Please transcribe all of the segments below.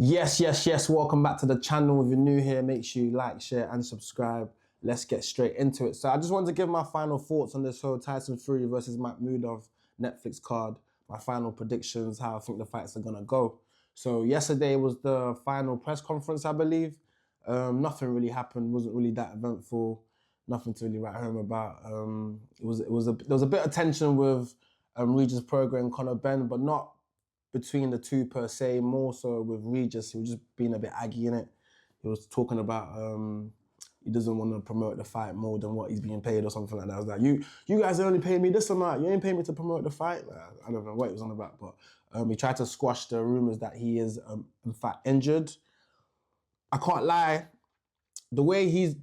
Yes, yes, yes. Welcome back to the channel. If you're new here, make sure you like, share, and subscribe. Let's get straight into it. So I just wanted to give my final thoughts on this whole Tyson Fury versus Makhmudov Netflix card. My final predictions, how I think the fights are gonna go. So yesterday was the final press conference, I believe. Nothing really happened. Wasn't really that eventful. Nothing to really write home about. There was a bit of tension with Regis Prograis and Conor Benn, but not between the two per se, more so with Regis. He was just being a bit aggy in it. He was talking about he doesn't want to promote the fight more than what he's being paid or something like that. I was like, you guys only paid me this amount. You ain't paid me to promote the fight. Like, I don't know what he was on about, but he tried to squash the rumors that he is in fact injured. I can't lie. The way he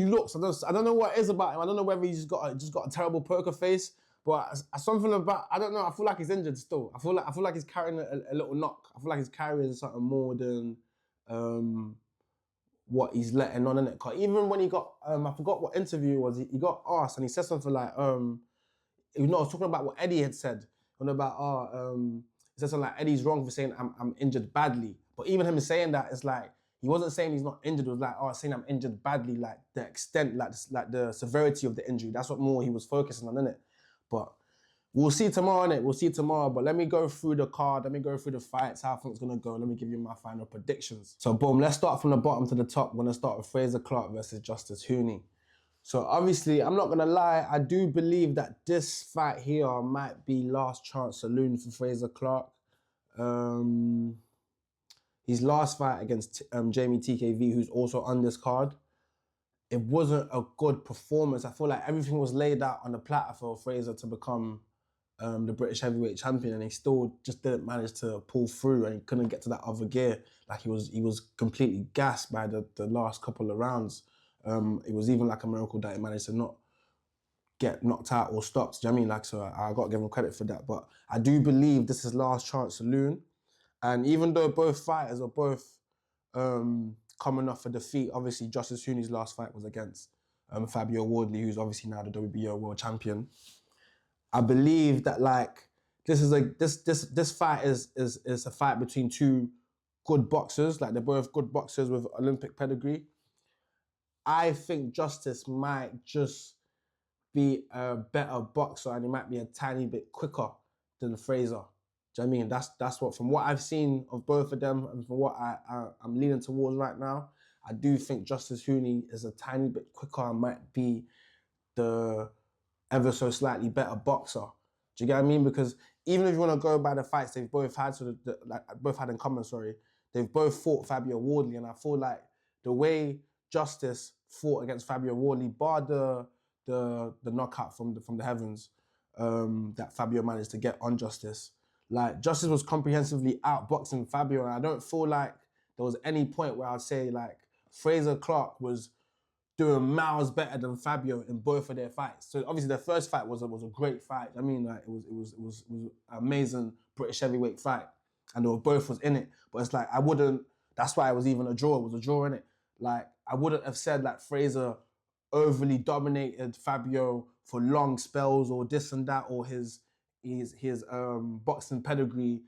looks, I don't know what it is about him. I don't know whether he's just got a terrible poker face. But something about, I don't know, I feel like he's injured still. I feel like he's carrying a little knock. I feel like he's carrying something more than what he's letting on in it. Cause even when he got, I forgot what interview it was, he got asked and he said something like, I was talking about what Eddie had said. He said something like, Eddie's wrong for saying I'm injured badly. But even him saying that, it's like, he wasn't saying he's not injured. It was like, saying I'm injured badly, like the extent, like the severity of the injury. That's what more he was focusing on, innit? But we'll see tomorrow, innit? We'll see tomorrow. But let me go through the card. Let me go through the fights, how I think it's going to go. Let me give you my final predictions. So, boom, let's start from the bottom to the top. I'm going to start with Fraser Clark versus Justice Hooney. So, obviously, I'm not going to lie. I do believe that this fight here might be last chance saloon for Fraser Clark. His last fight against JaMietkv, who's also on this card, it wasn't a good performance. I feel like everything was laid out on the platter for Fraser to become the British heavyweight champion, and he still just didn't manage to pull through, and he couldn't get to that other gear. Like he was completely gassed by the last couple of rounds. It was even like a miracle that he managed to not get knocked out or stopped. Do you know what I mean? Like, so I got to give him credit for that. But I do believe this is last chance saloon. And even though both fighters are both coming off a defeat, obviously Justice Hooney's last fight was against Fabio Wardley, who's obviously now the WBO world champion. I believe that like this fight is a fight between two good boxers. Like they're both good boxers with Olympic pedigree. I think Justice might just be a better boxer, and he might be a tiny bit quicker than Fraser. Do you know what I mean? That's what, from what I've seen of both of them and from what I'm leaning towards right now, I do think Justice Hooney is a tiny bit quicker and might be the ever so slightly better boxer. Do you get what I mean? Because even if you want to go by the fights they've both had, both had in common, sorry, they've both fought Fabio Wardley, and I feel like the way Justice fought against Fabio Wardley, bar the knockout from the heavens that Fabio managed to get on Justice. Like, Justice was comprehensively outboxing Fabio, and I don't feel like there was any point where I'd say, like, Fraser Clark was doing miles better than Fabio in both of their fights. So, obviously, their first fight was a great fight. I mean, like, it was an amazing British heavyweight fight, and they were both was in it. But it's like, that's why it was even a draw. It was a draw, innit? Like, I wouldn't have said, like, Fraser overly dominated Fabio for long spells or this and that, or his boxing pedigree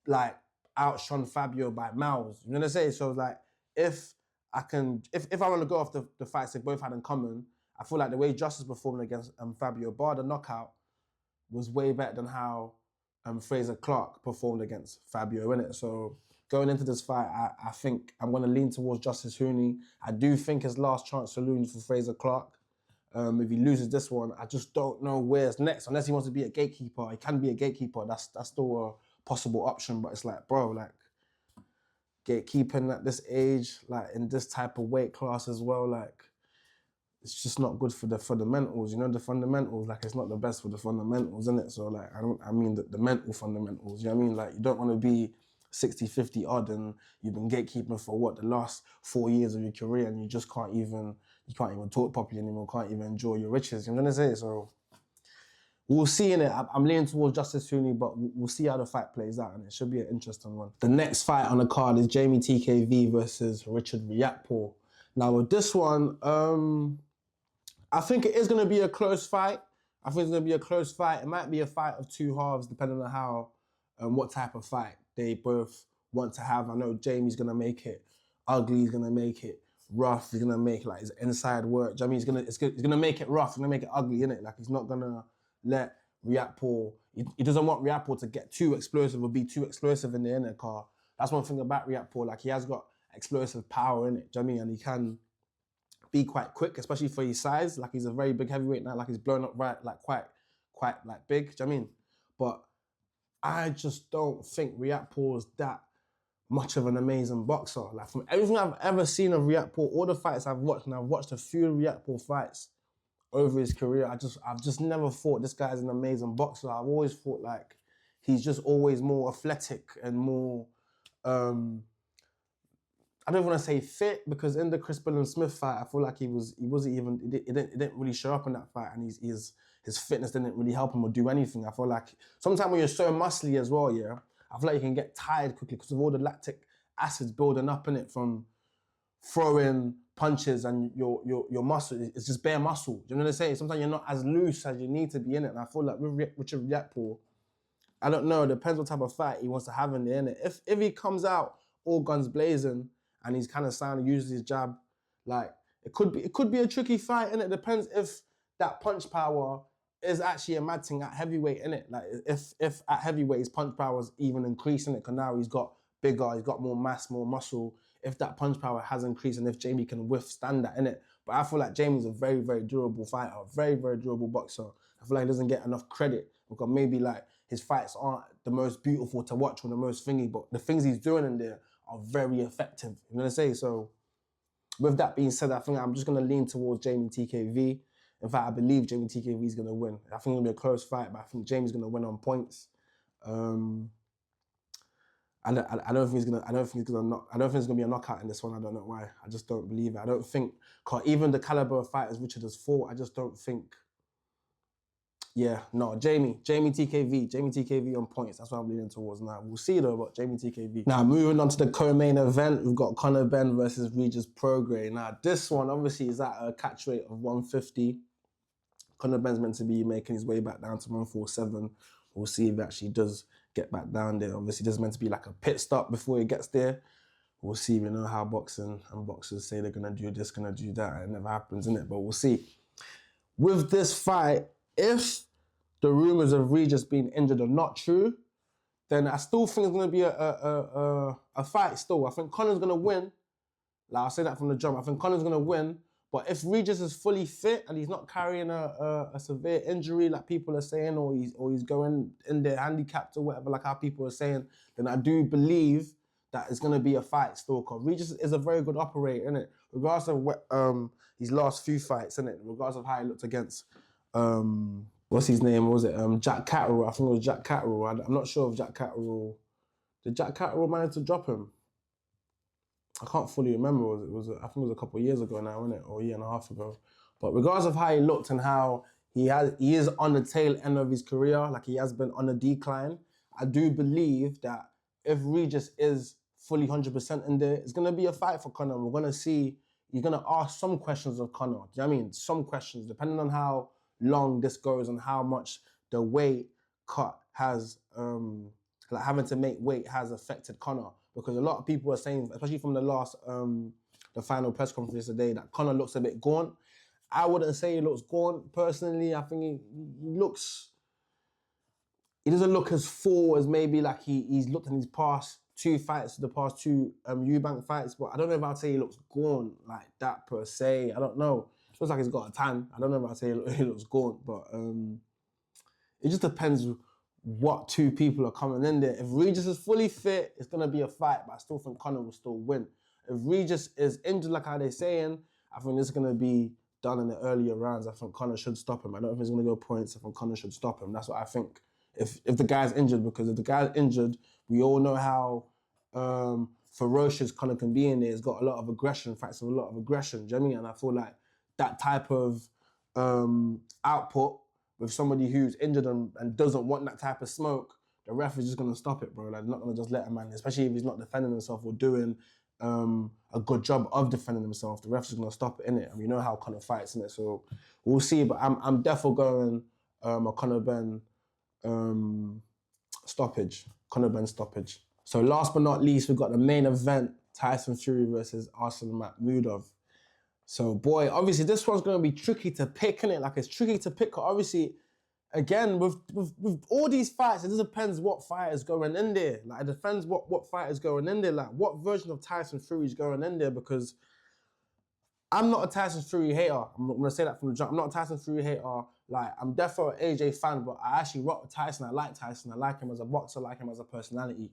like outshone Fabio by miles. You know what I'm saying? So like, if I want to go off the fights they both had in common, I feel like the way Justice performed against Fabio, bar the knockout, was way better than how Fraser Clark performed against Fabio, innit? So going into this fight, I think I'm going to lean towards Justice Hooney. I do think his last chance saloon for Fraser Clark. If he loses this one, I just don't know where's next. Unless he wants to be a gatekeeper, he can be a gatekeeper. That's still a possible option. But it's like, bro, like gatekeeping at this age, like in this type of weight class as well, like it's just not good for the fundamentals. You know, the fundamentals, like it's not the best for the fundamentals, isn't it? So like, I mean the mental fundamentals. You know what I mean? Like you don't want to be 60, 50 odd and you've been gatekeeping for what, the last 4 years of your career, and you just can't even talk properly anymore, can't even enjoy your riches. You know what I'm saying? So we'll see in it. I'm leaning towards Justice Hooney, but we'll see how the fight plays out, and it should be an interesting one. The next fight on the card is JaMietkv versus Richard Riakporhe. Now with this one, I think it is going to be a close fight. I think it's going to be a close fight. It might be a fight of two halves, depending on how, what type of fight they both want to have. I know Jamie's gonna make it ugly. He's gonna make it rough. He's gonna make like his inside work. Do you know what I mean? He's gonna make it rough. He's gonna make it ugly, innit? Like he's not gonna let Riakpo. He doesn't want Riakpo to get too explosive or be too explosive in the inner car. That's one thing about Riakpo. Like he has got explosive power in it. Do you know what I mean? And he can be quite quick, especially for his size. Like he's a very big heavyweight now. Like he's blown up quite like big. Do you know what I mean? But I just don't think Riakpo is that much of an amazing boxer. Like from everything I've ever seen of Riakpo, all the fights I've watched, and I've watched a few Riakpo fights over his career, I've just never thought this guy's an amazing boxer. I've always thought like he's just always more athletic and more I don't want to say fit, because in the Chris Smith fight, I feel like he didn't really show up in that fight, and his fitness didn't really help him or do anything. I feel like sometimes when you're so muscly as well, yeah, I feel like you can get tired quickly because of all the lactic acids building up in it from throwing punches, and your muscle, it's just bare muscle. Do you know what I'm saying? Sometimes you're not as loose as you need to be in it, and I feel like with Richard Riakpo, I don't know, it depends what type of fight he wants to have in there, innit? If he comes out all guns blazing and he's kind of sound, uses his jab, like it could be a tricky fight, and it depends if that punch power is actually a mad thing at heavyweight, innit? Like if at heavyweight his punch power is even increasing, it, because now he's got bigger, he's got more mass, more muscle. If that punch power has increased, and if Jamie can withstand that, innit? But I feel like Jamie's a very, very durable fighter, very, very durable boxer. I feel like he doesn't get enough credit, because maybe like his fights aren't the most beautiful to watch or the most thingy, but the things he's doing in there are very effective. You know what I'm saying? So with that being said, I think I'm just going to lean towards Jamie TKV. In fact, I believe Jamie TKV is going to win. I think it'll be a close fight, but I think Jamie's going to win on points. I don't think it's gonna be a knockout in this one. I don't know why. I just don't believe it. I don't think, cause even the caliber of fighters Richard has fought, I just don't think. Yeah, no, Jamie TKV on points. That's what I'm leaning towards now. We'll see though, but Jamie TKV. Now, moving on to the co-main event, we've got Conor Benn versus Regis Prograis. Now, this one obviously is at a catch weight of 150. Conor Benn's meant to be making his way back down to 147. We'll see if he actually does get back down there. Obviously, there's meant to be like a pit stop before he gets there. We'll see. We know how boxing and boxers say they're gonna do this, gonna do that. It never happens, innit? But we'll see. With this fight, if the rumors of Regis being injured are not true, then I still think it's gonna be a fight still. I think Conor's gonna win. Like, I'll say that from the jump. I think Conor's gonna win. But if Regis is fully fit and he's not carrying a severe injury like people are saying, or he's going in there handicapped or whatever, like how people are saying, then I do believe that it's going to be a fight still. Because Regis is a very good operator, innit? Regardless of what, his last few fights, innit? Regardless of how he looked against, what's his name? What was it? Jack Catterall. I think it was Jack Catterall. I'm not sure if Jack Catterall... Did Jack Catterall manage to drop him? I can't fully remember. I think it was a couple of years ago now, wasn't it? Or a year and a half ago. But regardless of how he looked and how he is on the tail end of his career, like he has been on a decline, I do believe that if Regis is fully 100% in there, it's going to be a fight for Conor. We're going to see, you're going to ask some questions of Conor. Do you know what I mean? Some questions, depending on how long this goes and how much the weight cut has, like having to make weight has affected Conor. Because a lot of people are saying, especially from the final press conference today, that Conor looks a bit gaunt. I wouldn't say he looks gaunt. Personally, I think he doesn't look as full as maybe like he's looked in his past two fights, the past two Eubank fights, but I don't know if I'd say he looks gaunt like that per se. I don't know. It looks like he's got a tan. I don't know if I'd say he looks gaunt, but it just depends what two people are coming in there. If Regis is fully fit, it's going to be a fight, but I still think Conor will still win. If Regis is injured like how they're saying, I think this is going to be done in the earlier rounds. I think Conor should stop him. I don't think he's going to go points. I think Conor should stop him. That's what I think. If the guy's injured, because if the guy's injured, we all know how ferocious Conor can be in there. He's got a lot of aggression, fights with a lot of aggression. Do you know what I mean? And I feel like that type of output with somebody who's injured and doesn't want that type of smoke, the ref is just going to stop it, bro. Like, they're not going to just let a man, especially if he's not defending himself or doing a good job of defending himself. The ref's just going to stop it, innit? And we know how Conor fights, innit? So we'll see. But I'm definitely going a Conor Benn stoppage. Conor Benn stoppage. So last but not least, we've got the main event, Tyson Fury versus Makhmudov. So boy, obviously this one's going to be tricky to pick, innit? Like, it's tricky to pick. Obviously, again, with all these fights, it just depends what fight is going in there. Like, it depends what fight is going in there. Like, what version of Tyson Fury is going in there, because I'm not a Tyson Fury hater. I'm going to say that from the jump. I'm not a Tyson Fury hater. Like, I'm definitely an AJ fan, but I actually rock with Tyson. I like Tyson. I like him as a boxer, I like him as a personality,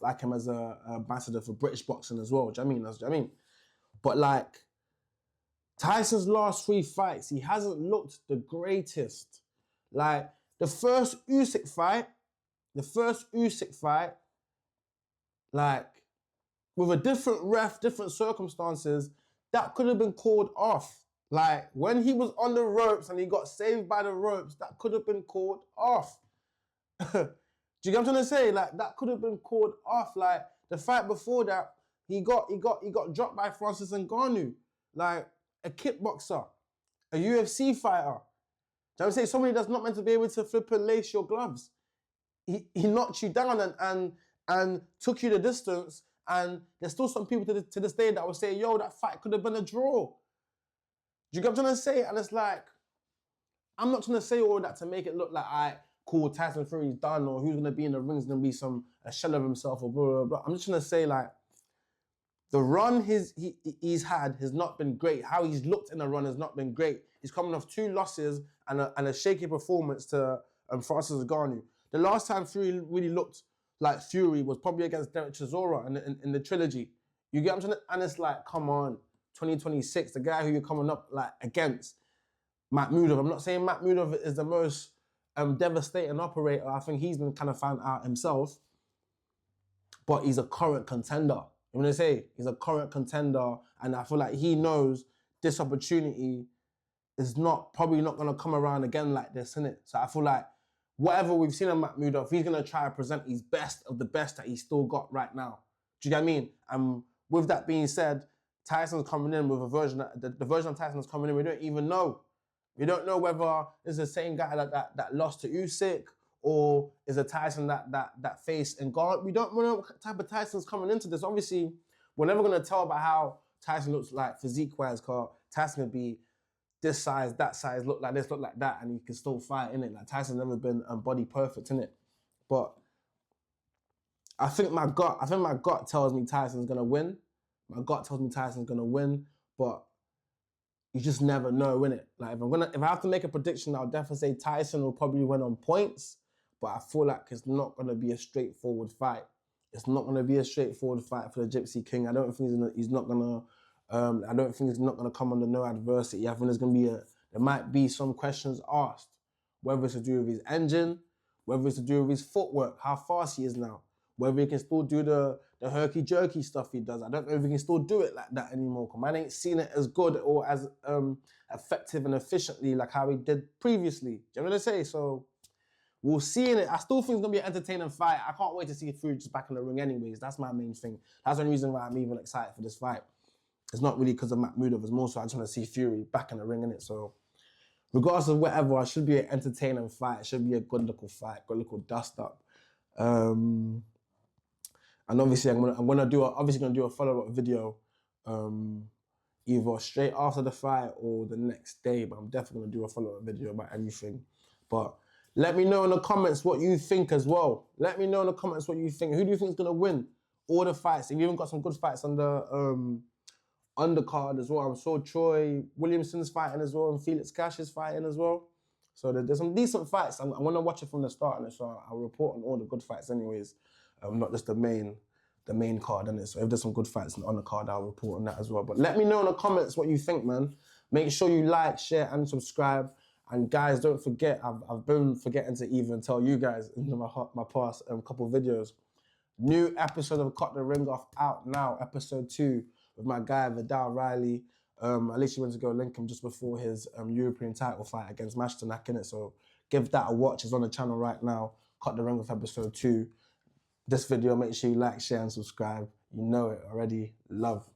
I like him as a ambassador for British boxing as well. Do you know what I mean? But like, Tyson's last 3 fights, he hasn't looked the greatest. Like, the first Usyk fight, like, with a different ref, different circumstances, that could have been called off. Like, when he was on the ropes and he got saved by the ropes, that could have been called off. Do you get what I'm trying to say? Like, that could have been called off. Like, the fight before that, he got dropped by Francis Ngannou. Like, a kickboxer, a UFC fighter. Do you know what I'm saying? Somebody that's not meant to be able to flip and lace your gloves. He knocked you down and took you the distance, and there's still some people to this day that will say, yo, that fight could have been a draw. Do you get what I'm trying to say? And it's like, I'm not trying to say all that to make it look like, all right, cool, Tyson Fury's done, or who's going to be in the ring is going to be a shell of himself, or blah, blah, blah. I'm just trying to say, like, the run he's had has not been great. How he's looked in the run has not been great. He's coming off 2 losses and a shaky performance to Francis Ngannou. The last time Fury really looked like Fury was probably against Derek Chisora in the trilogy. You get what I'm trying to, and it's like, come on, 2026, the guy who you're coming up like against, Makhmudov. I'm not saying Makhmudov is the most devastating operator. I think he's been kind of found out himself, but he's a current contender. You know what I say? He's a current contender, and I feel like he knows this opportunity is probably not going to come around again like this, innit? So I feel like whatever we've seen on Makhmudov, he's going to try to present his best of the best that he's still got right now. Do you get what I mean? And with that being said, Tyson's coming in with a version, the version of Tyson's coming in, we don't even know. We don't know whether it's the same guy that lost to Usyk, or is a Tyson that faced Ngannou. We don't know what type of Tyson's coming into this. Obviously, we're never going to tell about how Tyson looks like physique-wise, because Tyson could be this size, that size, look like this, look like that, and he can still fight, innit? Like, Tyson's never been body perfect, innit? But I think my gut tells me Tyson's going to win. My gut tells me Tyson's going to win, but you just never know, innit? Like, if I have to make a prediction, I'll definitely say Tyson will probably win on points, but I feel like it's not going to be a straightforward fight. It's not going to be a straightforward fight for the Gypsy King. I don't think he's not going to come under no adversity. I think there might be some questions asked, whether it's to do with his engine, whether it's to do with his footwork, how fast he is now, whether he can still do the herky-jerky stuff he does. I don't know if he can still do it like that anymore, because man ain't seen it as good or as effective and efficiently like how he did previously. Do you know what I say? So we'll see in it. I still think it's going to be an entertaining fight. I can't wait to see Fury just back in the ring anyways. That's my main thing. That's the only reason why I'm even excited for this fight. It's not really because of Makhmudov. It's more so I just want to see Fury back in the ring, innit? So regardless of whatever, it should be an entertaining fight. It should be a good little fight, good little dust-up. And obviously, I'm gonna do a follow-up video, either straight after the fight or the next day. But I'm definitely gonna do a follow-up video about everything. But let me know in the comments what you think as well. Let me know in the comments what you think. Who do you think is gonna win all the fights? If you even got some good fights on the undercard as well. I'm sure Troy Williamson's fighting as well, and Felix Cash is fighting as well. So there's some decent fights. I'm gonna watch it from the start, and so I'll report on all the good fights anyways. Not just the main card, innit? So if there's some good fights on the card, I'll report on that as well. But let me know in the comments what you think, man. Make sure you like, share, and subscribe. And guys, don't forget, I've been forgetting to even tell you guys in my past couple of videos. New episode of Cut the Ring Off out now, episode 2, with my guy Vidal Riley. I literally went to go link him just before his European title fight against Mashtanak, innit? So give that a watch. It's on the channel right now. Cut the Ring Off episode 2. This video, make sure you like, share, and subscribe. You know it already. Love.